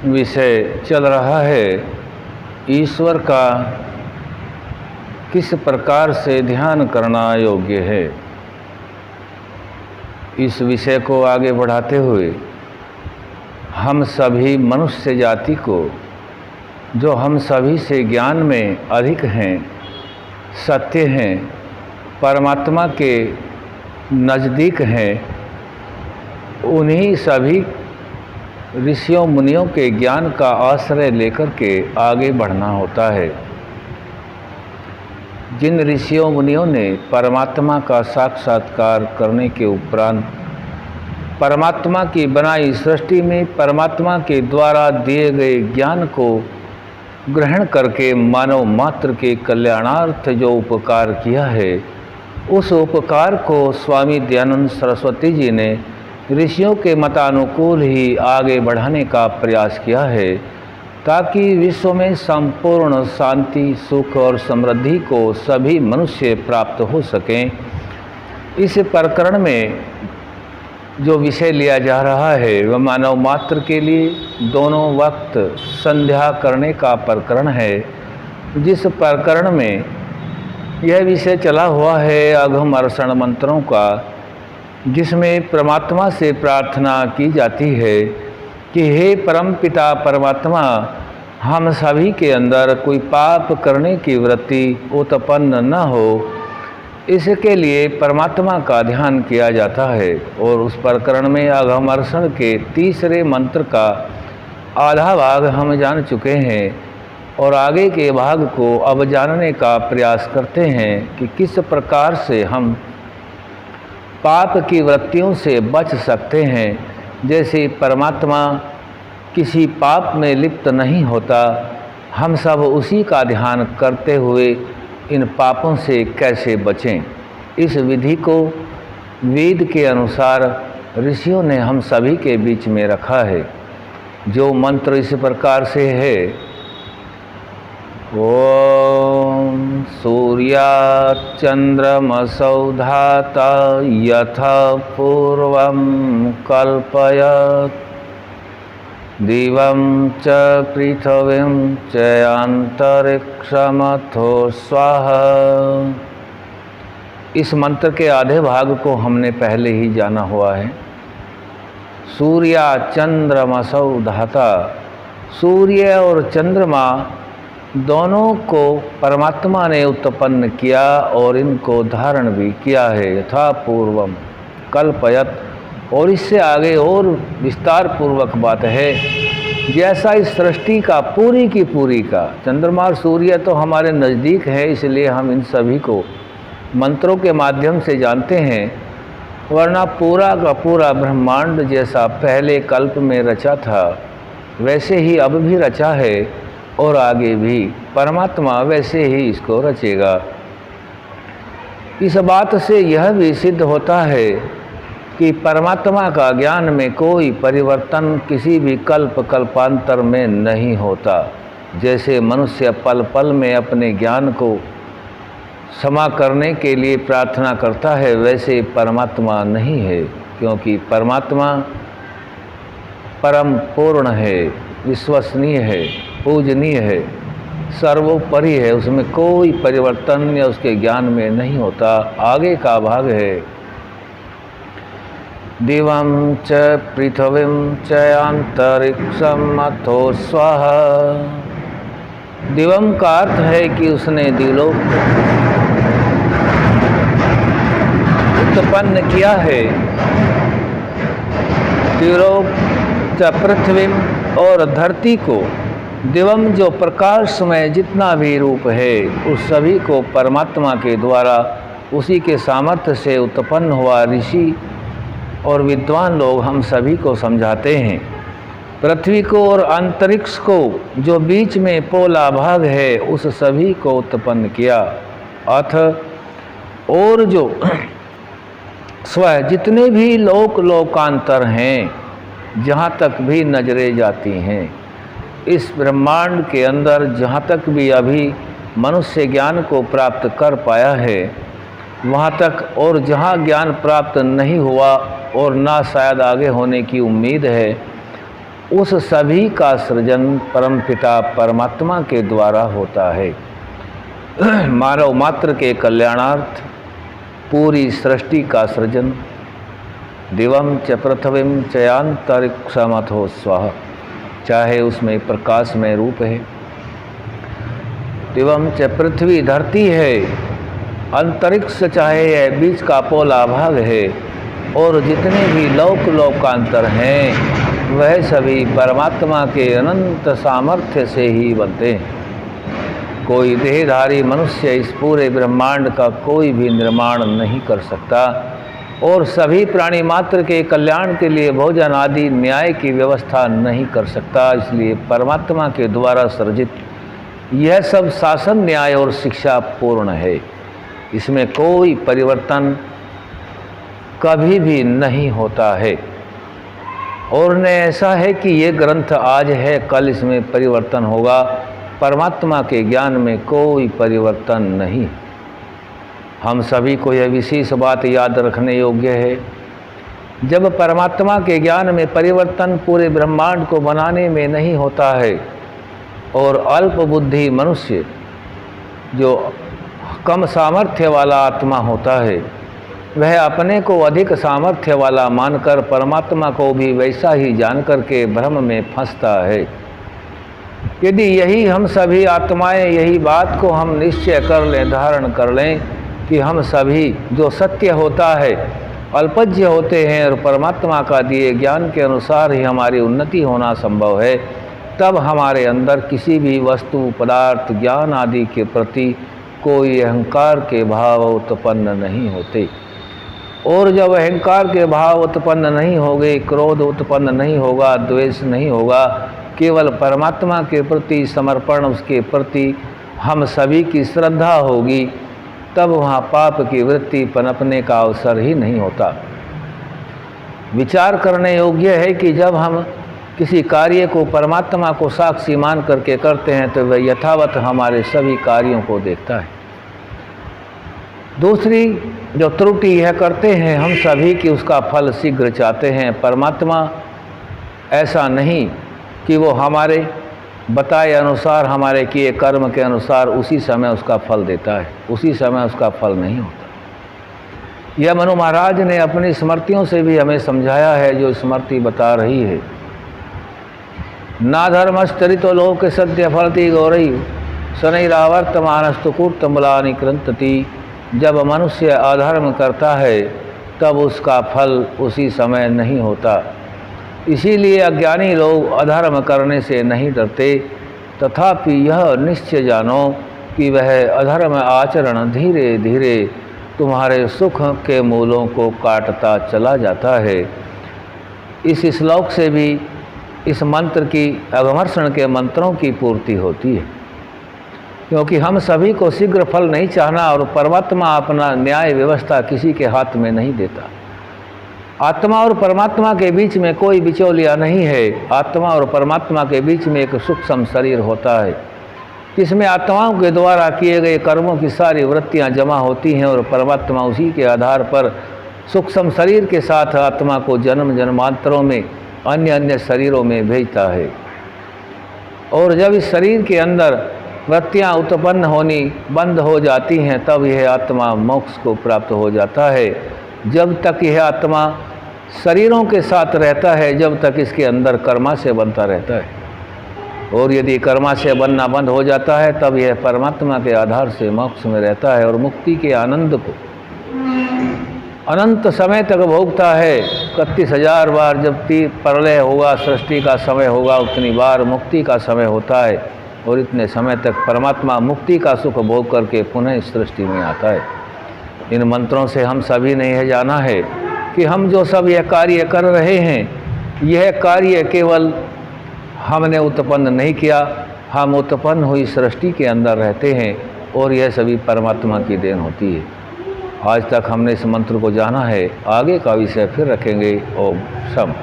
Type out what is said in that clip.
विषय चल रहा है ईश्वर का किस प्रकार से ध्यान करना योग्य है। इस विषय को आगे बढ़ाते हुए हम सभी मनुष्य जाति को, जो हम सभी से ज्ञान में अधिक हैं, सत्य हैं, परमात्मा के नज़दीक हैं, उन्हीं सभी ऋषियों मुनियों के ज्ञान का आश्रय लेकर के आगे बढ़ना होता है। जिन ऋषियों मुनियों ने परमात्मा का साक्षात्कार करने के उपरांत परमात्मा की बनाई सृष्टि में परमात्मा के द्वारा दिए गए ज्ञान को ग्रहण करके मानव मात्र के कल्याणार्थ जो उपकार किया है, उस उपकार को स्वामी दयानंद सरस्वती जी ने ऋषियों के मतानुकूल ही आगे बढ़ाने का प्रयास किया है, ताकि विश्व में संपूर्ण शांति, सुख और समृद्धि को सभी मनुष्य प्राप्त हो सकें। इस प्रकरण में जो विषय लिया जा रहा है वह मानव मात्र के लिए दोनों वक्त संध्या करने का प्रकरण है, जिस प्रकरण में यह विषय चला हुआ है अघम अर्षण मंत्रों का, जिसमें परमात्मा से प्रार्थना की जाती है कि हे परम पिता परमात्मा, हम सभी के अंदर कोई पाप करने की वृत्ति उत्पन्न न हो, इसके लिए परमात्मा का ध्यान किया जाता है। और उस प्रकरण में अघमर्षण के तीसरे मंत्र का आधा भाग हम जान चुके हैं और आगे के भाग को अब जानने का प्रयास करते हैं कि किस प्रकार से हम पाप की वृत्तियों से बच सकते हैं। जैसे परमात्मा किसी पाप में लिप्त नहीं होता, हम सब उसी का ध्यान करते हुए इन पापों से कैसे बचें, इस विधि को वेद के अनुसार ऋषियों ने हम सभी के बीच में रखा है। जो मंत्र इस प्रकार से है, ओम सूर्याचंद्रमसौ धाता यथा पूर्वं कल्पयत् दिवं च पृथिवीं च अंतरिक्षमथो स्वाहा। इस मंत्र के आधे भाग को हमने पहले ही जाना हुआ है। सूर्या चंद्रमसौ धाता, सूर्य और चंद्रमा दोनों को परमात्मा ने उत्पन्न किया और इनको धारण भी किया है। यथा पूर्वम कल्पयत, और इससे आगे और विस्तार पूर्वक बात है, जैसा इस सृष्टि का पूरी की पूरी का, चंद्रमा और सूर्य तो हमारे नज़दीक है, इसलिए हम इन सभी को मंत्रों के माध्यम से जानते हैं, वरना पूरा का पूरा ब्रह्मांड जैसा पहले कल्प में रचा था, वैसे ही अब भी रचा है और आगे भी परमात्मा वैसे ही इसको रचेगा। इस बात से यह भी सिद्ध होता है कि परमात्मा का ज्ञान में कोई परिवर्तन किसी भी कल्पांतर में नहीं होता। जैसे मनुष्य पल पल में अपने ज्ञान को क्षमा करने के लिए प्रार्थना करता है, वैसे परमात्मा नहीं है, क्योंकि परमात्मा परम पूर्ण है, विश्वसनीय है, पूजनीय है, सर्वोपरि है, उसमें कोई परिवर्तन या उसके ज्ञान में नहीं होता। आगे का भाग है, दिवं च पृथिवीं च अंतरिक्षम अथो स्वाहा। दिवम का अर्थ है कि उसने दिलोक उत्पन्न किया है, दिलोक च पृथ्वी और धरती को, दिवम जो प्रकाश में जितना भी रूप है उस सभी को परमात्मा के द्वारा उसी के सामर्थ्य से उत्पन्न हुआ ऋषि और विद्वान लोग हम सभी को समझाते हैं। पृथ्वी को और अंतरिक्ष को जो बीच में पोला भाग है उस सभी को उत्पन्न किया। अथ और जो स्वयं जितने भी लोकांतर हैं, जहाँ तक भी नजरें जाती हैं, इस ब्रह्मांड के अंदर जहाँ तक भी अभी मनुष्य ज्ञान को प्राप्त कर पाया है, वहाँ तक और जहाँ ज्ञान प्राप्त नहीं हुआ और ना शायद आगे होने की उम्मीद है, उस सभी का सृजन परमपिता परमात्मा के द्वारा होता है। मानव मात्र के कल्याणार्थ पूरी सृष्टि का सृजन दिवम च पृथ्वीम चयांतरिक्षमथो स्वाहा, चाहे उसमें प्रकाश में रूप है, दिवम च पृथ्वी धरती है, अंतरिक्ष चाहे यह बीच का पोला भाग है, और जितने भी लोकांतर हैं वह सभी परमात्मा के अनंत सामर्थ्य से ही बनते हैं। कोई देहधारी मनुष्य इस पूरे ब्रह्मांड का कोई भी निर्माण नहीं कर सकता, और सभी प्राणी मात्र के कल्याण के लिए भोजन आदि न्याय की व्यवस्था नहीं कर सकता। इसलिए परमात्मा के द्वारा सृजित यह सब शासन, न्याय और शिक्षा पूर्ण है। इसमें कोई परिवर्तन कभी भी नहीं होता है। और न ऐसा है कि ये ग्रंथ आज है, कल इसमें परिवर्तन होगा। परमात्मा के ज्ञान में कोई परिवर्तन नहीं। हम सभी को यह विशेष बात याद रखने योग्य है, जब परमात्मा के ज्ञान में परिवर्तन पूरे ब्रह्मांड को बनाने में नहीं होता है, और अल्प बुद्धि मनुष्य जो कम सामर्थ्य वाला आत्मा होता है, वह अपने को अधिक सामर्थ्य वाला मानकर परमात्मा को भी वैसा ही जानकर के भ्रम में फंसता है। यदि यही हम सभी आत्माएं यही बात को हम निश्चय कर लें, धारण कर लें कि हम सभी जो सत्य होता है अल्पज्य होते हैं और परमात्मा का दिए ज्ञान के अनुसार ही हमारी उन्नति होना संभव है, तब हमारे अंदर किसी भी वस्तु, पदार्थ, ज्ञान आदि के प्रति कोई अहंकार के भाव उत्पन्न नहीं होते। और जब अहंकार के भाव उत्पन्न नहीं होंगे, क्रोध उत्पन्न नहीं होगा, द्वेष नहीं होगा, केवल परमात्मा के प्रति समर्पण, उसके प्रति हम सभी की श्रद्धा होगी, तब वहाँ पाप की वृत्ति पनपने का अवसर ही नहीं होता। विचार करने योग्य है कि जब हम किसी कार्य को परमात्मा को साक्षी मान करके करते हैं तो वह यथावत हमारे सभी कार्यों को देखता है। दूसरी जो त्रुटि यह करते हैं हम सभी कि उसका फल शीघ्र चाहते हैं। परमात्मा ऐसा नहीं कि वो हमारे बताए अनुसार, हमारे किए कर्म के अनुसार उसी समय उसका फल देता है, उसी समय उसका फल नहीं होता। यह मनु महाराज ने अपनी स्मृतियों से भी हमें समझाया है, जो स्मृति बता रही है। ना धर्मश्चरितो लोक सत्य फलती गौरई शनैरावर्तमानस्तु कूर्तमूलानि कृंतति। जब मनुष्य अधर्म करता है तब उसका फल उसी समय नहीं होता। इसीलिए अज्ञानी लोग अधर्म करने से नहीं डरते, तथापि यह निश्चय जानो कि वह अधर्म आचरण धीरे धीरे तुम्हारे सुख के मूलों को काटता चला जाता है। इस श्लोक से भी इस मंत्र की अगमर्षण के मंत्रों की पूर्ति होती है, क्योंकि हम सभी को शीघ्र फल नहीं चाहना, और परमात्मा अपना न्याय व्यवस्था किसी के हाथ में नहीं देता। आत्मा और परमात्मा के बीच में कोई बिचौलिया नहीं है। आत्मा और परमात्मा के बीच में एक सूक्ष्म शरीर होता है, जिसमें आत्माओं के द्वारा किए गए कर्मों की सारी वृत्तियां जमा होती हैं, और परमात्मा उसी के आधार पर सूक्ष्म शरीर के साथ आत्मा को जन्म जन्मांतरों में अन्य अन्य शरीरों में भेजता है। और जब इस शरीर के अंदर वृत्तियाँ उत्पन्न होनी बंद हो जाती हैं, तब यह आत्मा मोक्ष को प्राप्त हो जाता है। जब तक यह आत्मा शरीरों के साथ रहता है, जब तक इसके अंदर कर्माशय बनता रहता है, और यदि कर्माशय बनना बंद हो जाता है, तब यह परमात्मा के आधार से मोक्ष में रहता है और मुक्ति के आनंद को अनंत समय तक भोगता है। 31,000 बार जब प्रलय होगा, सृष्टि का समय होगा, उतनी बार मुक्ति का समय होता है, और इतने समय तक परमात्मा मुक्ति का सुख भोग करके पुनः सृष्टि में आता है। इन मंत्रों से हम सभी ने यह जाना है कि हम जो सब यह कार्य कर रहे हैं, यह कार्य केवल हमने उत्पन्न नहीं किया, हम उत्पन्न हुई सृष्टि के अंदर रहते हैं, और यह सभी परमात्मा की देन होती है। आज तक हमने इस मंत्र को जाना है, आगे का विषय फिर रखेंगे। ओम शम।